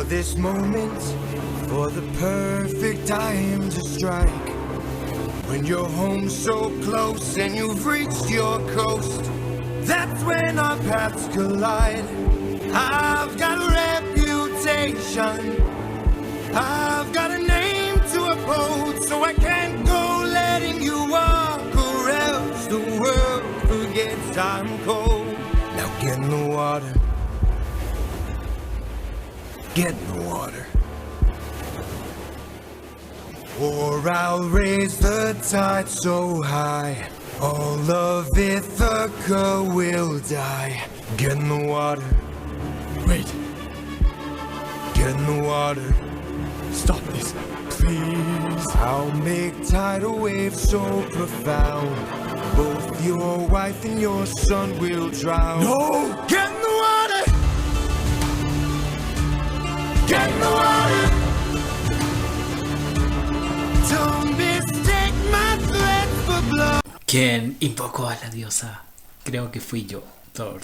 for this moment, for the perfect time to strike. When you're home so close and you've reached your coast, that's when our paths collide. I've got a reputation, I've got a name to uphold, so I can't go letting you walk, or else the world forgets I'm cold. Now get in the water, get in the water, or I'll raise the tide so high, all of Ithaca will die. Get in the water. Wait, Get in the water. stop this, please. I'll make tidal waves so profound, both your wife and your son will drown. No! Get in the water! Get in the water! Don't mistake my threats for blood. ¿Quién invocó a la diosa? Creo que fui yo, Thor.